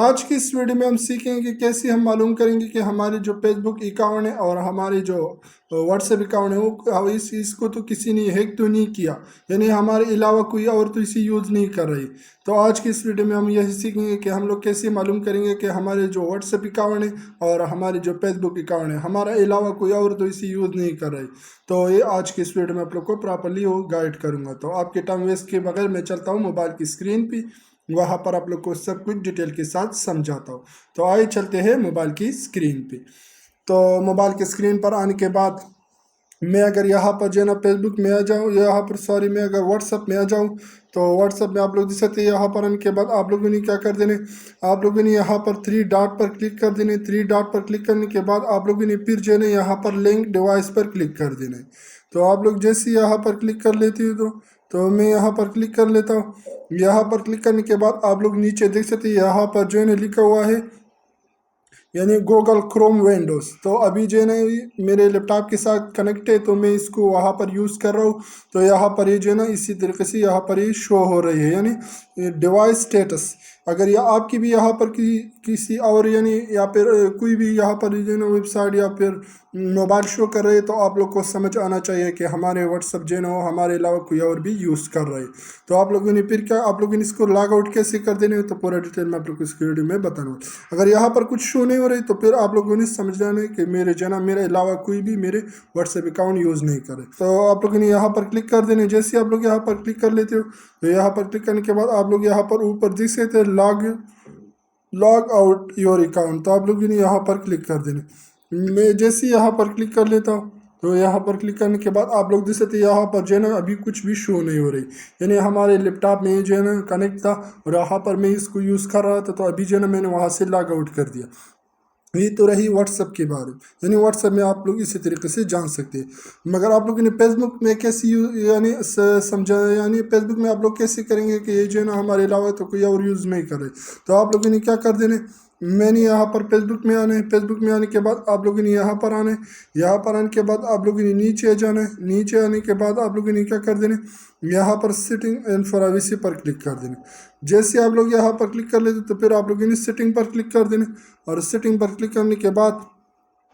आज की इस वीडियो में हम सीखेंगे कि कैसे हम मालूम करेंगे कि हमारे जो फेसबुक अकाउंट है और हमारे जो व्हाट्सएप अकाउंट है वो इसको तो किसी ने हैक तो नहीं किया, यानी हमारे अलावा कोई और तो इसे यूज़ नहीं कर रही। तो आज की इस वीडियो में हम यही सीखेंगे कि हम लोग कैसे मालूम करेंगे कि हमारे जो व्हाट्सएप अकाउंट है और हमारे जो फेसबुक अकाउंट है हमारा अलावा कोई और तो इसे यूज़ नहीं कर रही। तो ये आज की इस वीडियो में आप लोग को प्रॉपरली वो गाइड करूँगा। तो आपके टाइम वेस्ट के बगैर मैं चलता हूँ मोबाइल की स्क्रीन पर, वहाँ पर आप लोग को सब कुछ डिटेल के साथ समझाता हूँ। तो आइए चलते हैं मोबाइल की स्क्रीन पे। तो मोबाइल की स्क्रीन पर आने के बाद मैं अगर यहाँ पर जो है ना फेसबुक में आ जाऊँ, यहाँ पर सॉरी मैं अगर व्हाट्सअप में आ जाऊँ, तो व्हाट्सअप में आप लोग देख सकते हैं। यहाँ पर आने के बाद आप लोगों ने क्या कर देने, आप लोगों ने यहाँ पर थ्री डॉट पर क्लिक कर देने। थ्री डॉट पर क्लिक करने के बाद आप लोगों ने फिर जो है ना यहाँ पर लिंक डिवाइस पर क्लिक कर देना। तो आप लोग जैसे यहाँ पर क्लिक कर लेते हो तो मैं यहाँ पर क्लिक कर लेता हूँ। यहाँ पर क्लिक करने के बाद आप लोग नीचे देख सकते हैं, यहाँ पर जो है ना लिखा हुआ है यानी गूगल क्रोम विंडोज़। तो अभी जो है ना मेरे लैपटॉप के साथ कनेक्ट है, तो मैं इसको वहाँ पर यूज़ कर रहा हूँ। तो यहाँ पर ये जो है ना इसी तरीके से यहाँ पर ये शो हो रही है, यानी डिवाइस स्टेटस। अगर यह आपकी भी यहाँ पर किसी और यानी या फिर कोई भी यहाँ पर जो है ना वेबसाइट या फिर मोबाइल शो कर रहे हैं, तो आप लोग को समझ आना चाहिए कि हमारे व्हाट्सअप जो है ना वो हमारे अलावा कोई और भी यूज़ कर रहे हैं। तो आप लोगों ने फिर क्या, आप लोगों ने इसको लॉग आउट कैसे कर देने, तो पूरा डिटेल में आप लोग को इस वीडियो में बताऊंगा। अगर यहाँ पर कुछ शो नहीं हो रही तो फिर आप लोगों ने समझ जाना है कि मेरे जो है ना मेरे अलावा कोई भी मेरे व्हाट्सएप अकाउंट यूज़ नहीं करे। तो आप लोगों ने यहाँ पर क्लिक कर देने। जैसे आप लोग यहाँ पर क्लिक कर लेते हो, तो यहाँ पर क्लिक करने के बाद आप लोग यहाँ पर ऊपर देख सकते हैं लॉग आउट योर अकाउंट। तो आप लोगों ने यहाँ पर क्लिक कर देने। मैं जैसे यहाँ पर क्लिक कर लेता हूँ, तो यहाँ पर क्लिक करने के बाद आप लोग देख सकते हैं यहाँ पर जो है ना अभी कुछ भी शो नहीं हो रही, यानी हमारे लैपटॉप में जो है ना कनेक्ट था और यहाँ पर मैं इसको यूज़ कर रहा था। तो अभी जो है ना मैंने वहाँ से लॉग आउट कर दिया। ये तो रही व्हाट्सअप के बारे में, यानी व्हाट्सअप में आप लोग इसी तरीके से जान सकते हैं। मगर आप लोगों ने फेसबुक में कैसे यानी समझा, यानी फेसबुक में आप लोग कैसे करेंगे कि ये जो है ना हमारे अलावा तो कोई और यूज़ नहीं करे। तो आप लोगों ने क्या कर देने, मैंने यहाँ पर फेसबुक में आना है। फेसबुक में आने के बाद आप लोगों ने यहाँ पर आना है। यहाँ पर आने के बाद आप लोगों ने नीचे जाना है। नीचे आने के बाद आप लोगों ने क्या कर देने, यहाँ पर सेटिंग एंड प्राइवेसी पर क्लिक कर देने। जैसे आप लोग यहाँ पर क्लिक कर लेते तो फिर आप लोगों ने सेटिंग पर क्लिक कर देने। और सेटिंग पर क्लिक करने के बाद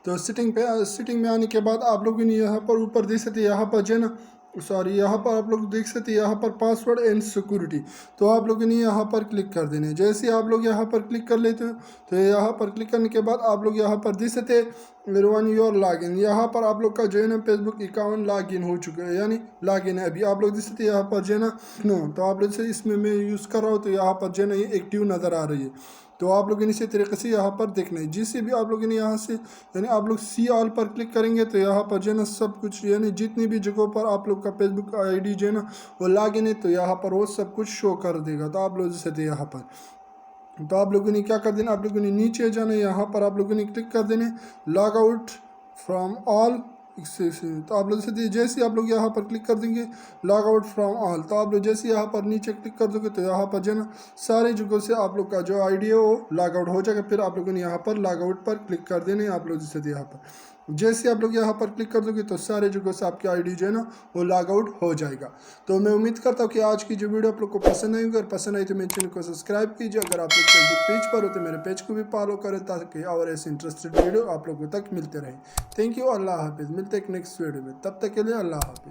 तो सेटिंग में आने के बाद आप लोगों ने यहाँ पर ऊपर देख सकते, यहाँ पर जो है ना सॉरी यहाँ पर आप लोग देख सकते हैं यहाँ पर पासवर्ड एंड सिक्योरिटी। तो आप लोगों ने यहाँ पर क्लिक कर देने। जैसे आप लोग यहाँ पर क्लिक कर लेते हो, तो यहाँ पर क्लिक करने के बाद आप लोग यहाँ पर देख सकते वन योर लॉगिन। यहाँ पर आप लोग का जो है ना फेसबुक अकाउंट लॉगिन हो चुका है, यानी लॉगिन है। अभी आप लोग देख सकते हैं यहाँ पर जो है ना नो, तो आप लोग से इसमें मैं यूज़ कर रहा हूँ, तो यहाँ पर जो है ना ये एक्टिव नज़र आ रही है। तो आप लोग इसी तरीके से यहाँ पर देखना है। जिससे भी आप लोगों ने यहाँ से यानी आप लोग सी ऑल पर क्लिक करेंगे, तो यहाँ पर जो है ना सब कुछ यानी जितनी भी जगहों पर आप लोग का फेसबुक आईडी जो है ना वो लॉगिन है, तो यहाँ पर वो सब कुछ शो कर देगा। तो आप लोग जैसे थे यहाँ पर, तो आप लोगों ने क्या कर देना, आप लोगों ने नीचे जाना, यहाँ पर आप लोगों ने क्लिक कर देने लॉग आउट फ्रॉम ऑल। तो आप लोग जैसे आप लोग यहाँ पर क्लिक कर देंगे लॉग आउट फ्रॉम ऑल, तो आप लोग जैसे यहाँ पर नीचे क्लिक कर दोगे, तो यहाँ पर जो है ना सारी जगहों से आप लोग का जो आईडी है वो लॉग आउट हो जाएगा। फिर आप लोगों ने यहाँ पर लॉग आउट पर क्लिक कर देने। आप लोग जैसे आप लोग यहाँ पर क्लिक कर दोगे, तो सारे जगहों से आपकी आईडी जो है ना वो लॉग आउट हो जाएगा। तो मैं उम्मीद करता हूँ कि आज की जो वीडियो आप लोग को पसंद आई होगी। अगर पसंद आई तो मेरे चैनल को सब्सक्राइब कीजिए। अगर आप लोग फेसबुक पेज पर हो तो मेरे पेज को भी फॉलो करें, ताकि और ऐसे इंटरेस्टेड वीडियो आप लोगों तक मिलते रहे। थैंक यू, अल्लाह हाफिज़। मिलते हैं एक नेक्स्ट वीडियो में, तब तक के लिए अल्लाह हाफिज़।